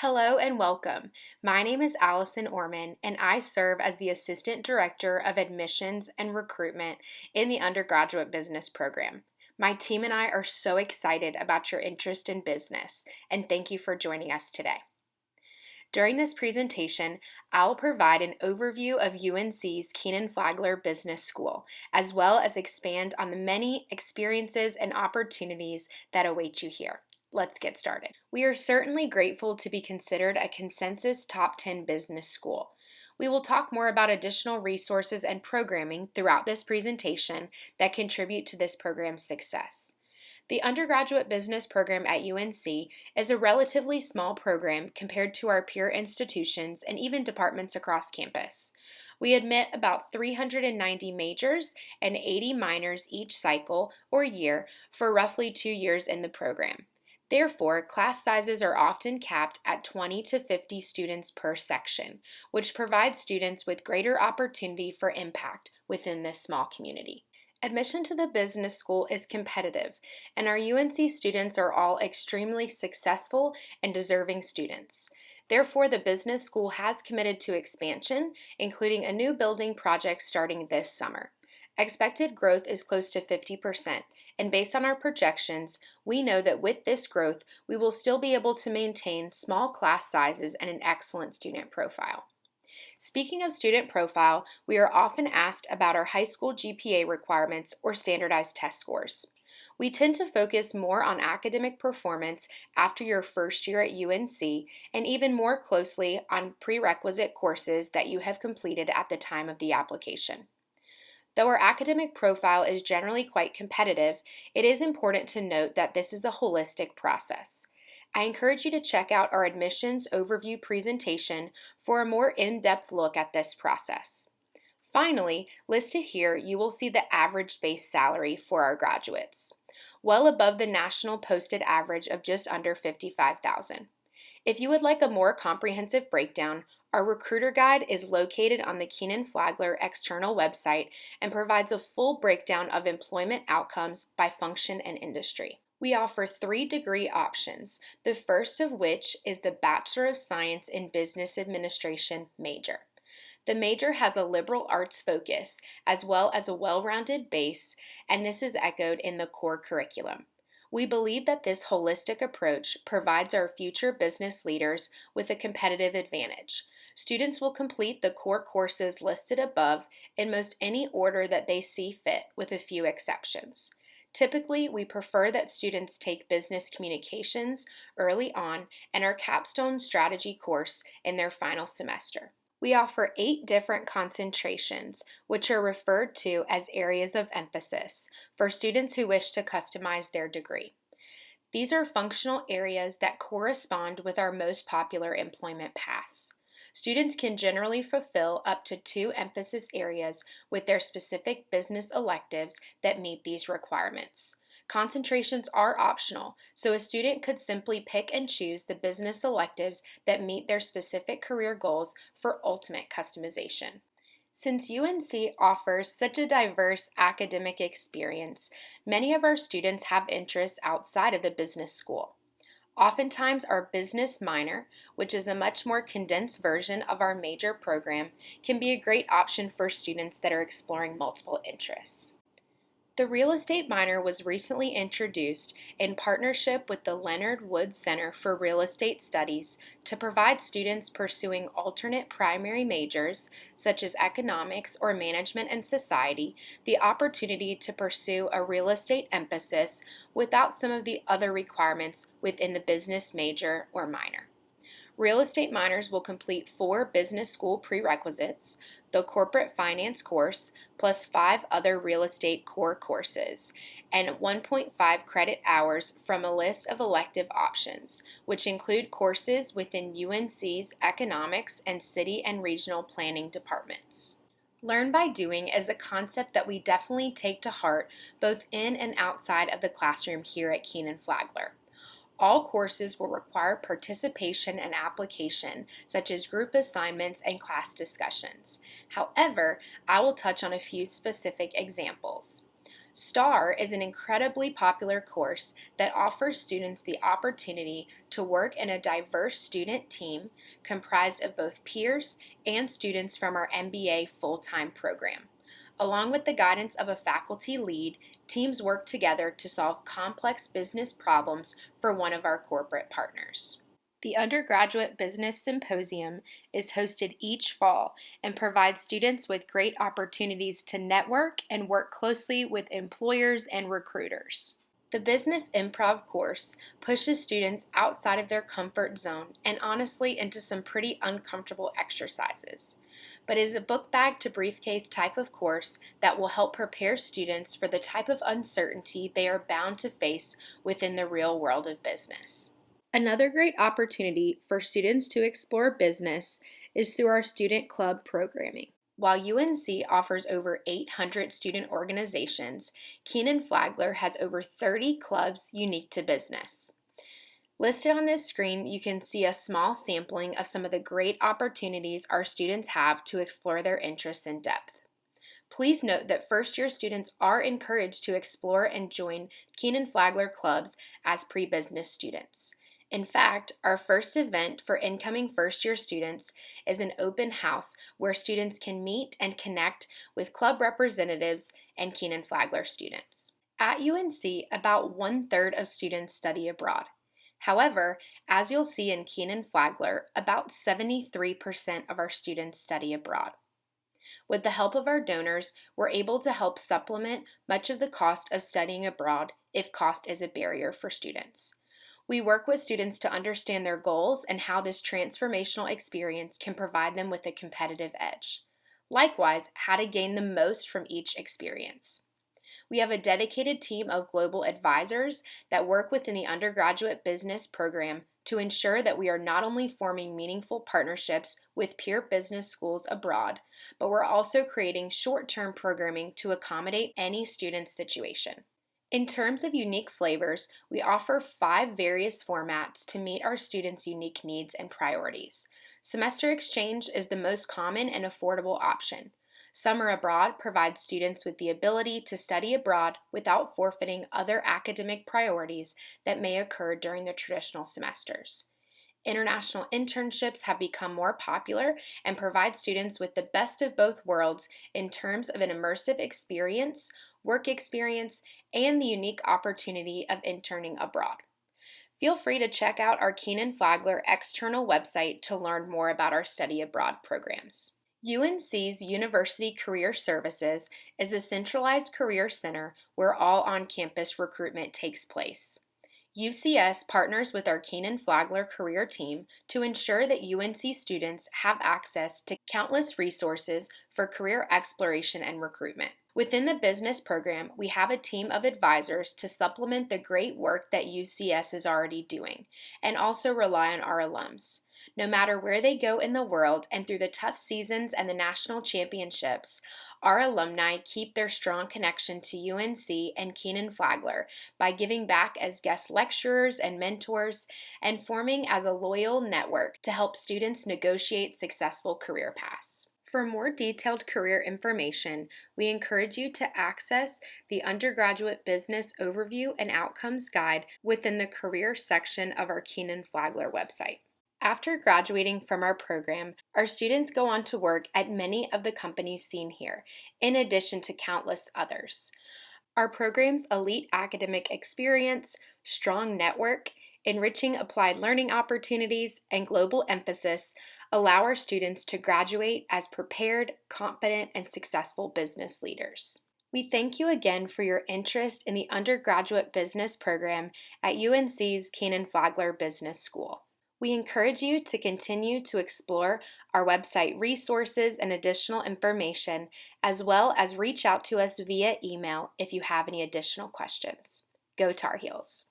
Hello and welcome. My name is Allison Orman, and I serve as the Assistant Director of Admissions and Recruitment in the Undergraduate Business Program. My team and I are so excited about your interest in business, and thank you for joining us today. During this presentation, I'll provide an overview of UNC's Kenan-Flagler Business School, as well as expand on the many experiences and opportunities that await you here. Let's get started. We are certainly grateful to be considered a consensus top 10 business school. We will talk more about additional resources and programming throughout this presentation that contribute to this program's success. The Undergraduate Business Program at UNC is a relatively small program compared to our peer institutions and even departments across campus. We admit about 390 majors and 80 minors each cycle or year for roughly 2 years in the program. Therefore, class sizes are often capped at 20 to 50 students per section, which provides students with greater opportunity for impact within this small community. Admission to the business school is competitive, and our UNC students are all extremely successful and deserving students. Therefore, the business school has committed to expansion, including a new building project starting this summer. Expected growth is close to 50%, and based on our projections, we know that with this growth, we will still be able to maintain small class sizes and an excellent student profile. Speaking of student profile, we are often asked about our high school GPA requirements or standardized test scores. We tend to focus more on academic performance after your first year at UNC and even more closely on prerequisite courses that you have completed at the time of the application. Though our academic profile is generally quite competitive, it is important to note that this is a holistic process. I encourage you to check out our admissions overview presentation for a more in-depth look at this process. Finally, listed here, you will see the average base salary for our graduates, well above the national posted average of just under $55,000. If you would like a more comprehensive breakdown, our recruiter guide is located on the Kenan-Flagler external website and provides a full breakdown of employment outcomes by function and industry. We offer 3 degree options, the first of which is the Bachelor of Science in Business Administration major. The major has a liberal arts focus as well as a well-rounded base, and this is echoed in the core curriculum. We believe that this holistic approach provides our future business leaders with a competitive advantage. Students will complete the core courses listed above in most any order that they see fit, with a few exceptions. Typically, we prefer that students take business communications early on and our capstone strategy course in their final semester. We offer 8 different concentrations, which are referred to as areas of emphasis, for students who wish to customize their degree. These are functional areas that correspond with our most popular employment paths. Students can generally fulfill up to 2 emphasis areas with their specific business electives that meet these requirements. Concentrations are optional, so a student could simply pick and choose the business electives that meet their specific career goals for ultimate customization. Since UNC offers such a diverse academic experience, many of our students have interests outside of the business school. Oftentimes, our business minor, which is a much more condensed version of our major program, can be a great option for students that are exploring multiple interests. The real estate minor was recently introduced in partnership with the Leonard Wood Center for Real Estate Studies to provide students pursuing alternate primary majors, such as economics or management and society, the opportunity to pursue a real estate emphasis without some of the other requirements within the business major or minor. Real estate minors will complete 4 business school prerequisites, the corporate finance course, plus 5 other real estate core courses, and 1.5 credit hours from a list of elective options, which include courses within UNC's economics and city and regional planning departments. Learn by doing is a concept that we definitely take to heart both in and outside of the classroom here at Kenan-Flagler. All courses will require participation and application, such as group assignments and class discussions. However, I will touch on a few specific examples. STAR is an incredibly popular course that offers students the opportunity to work in a diverse student team comprised of both peers and students from our MBA full-time program. Along with the guidance of a faculty lead, teams work together to solve complex business problems for one of our corporate partners. The Undergraduate Business Symposium is hosted each fall and provides students with great opportunities to network and work closely with employers and recruiters. The Business Improv course pushes students outside of their comfort zone and honestly into some pretty uncomfortable exercises, but is a book bag to briefcase type of course that will help prepare students for the type of uncertainty they are bound to face within the real world of business. Another great opportunity for students to explore business is through our student club programming. While UNC offers over 800 student organizations, Kenan-Flagler has over 30 clubs unique to business. Listed on this screen, you can see a small sampling of some of the great opportunities our students have to explore their interests in depth. Please note that first-year students are encouraged to explore and join Kenan-Flagler clubs as pre-business students. In fact, our first event for incoming first-year students is an open house where students can meet and connect with club representatives and Kenan-Flagler students. At UNC, about 1/3 of students study abroad. However, as you'll see in Kenan-Flagler, about 73% of our students study abroad. With the help of our donors, we're able to help supplement much of the cost of studying abroad if cost is a barrier for students. We work with students to understand their goals and how this transformational experience can provide them with a competitive edge. Likewise, how to gain the most from each experience. We have a dedicated team of global advisors that work within the Undergraduate Business Program to ensure that we are not only forming meaningful partnerships with peer business schools abroad, but we're also creating short-term programming to accommodate any student's situation. In terms of unique flavors, we offer 5 various formats to meet our students' unique needs and priorities. Semester exchange is the most common and affordable option. Summer Abroad provides students with the ability to study abroad without forfeiting other academic priorities that may occur during the traditional semesters. International internships have become more popular and provide students with the best of both worlds in terms of an immersive experience, work experience, and the unique opportunity of interning abroad. Feel free to check out our Kenan-Flagler external website to learn more about our study abroad programs. UNC's University Career Services is a centralized career center where all on-campus recruitment takes place. UCS partners with our Kenan-Flagler career team to ensure that UNC students have access to countless resources for career exploration and recruitment. Within the business program, we have a team of advisors to supplement the great work that UCS is already doing, and also rely on our alums. No matter where they go in the world and through the tough seasons and the national championships, our alumni keep their strong connection to UNC and Kenan-Flagler by giving back as guest lecturers and mentors and forming as a loyal network to help students negotiate successful career paths. For more detailed career information, we encourage you to access the Undergraduate Business Overview and Outcomes Guide within the Career section of our Kenan-Flagler website. After graduating from our program, our students go on to work at many of the companies seen here, in addition to countless others. Our program's elite academic experience, strong network, enriching applied learning opportunities, and global emphasis allow our students to graduate as prepared, competent, and successful business leaders. We thank you again for your interest in the Undergraduate Business Program at UNC's Kenan-Flagler Business School. We encourage you to continue to explore our website resources and additional information, as well as reach out to us via email if you have any additional questions. Go Tar Heels!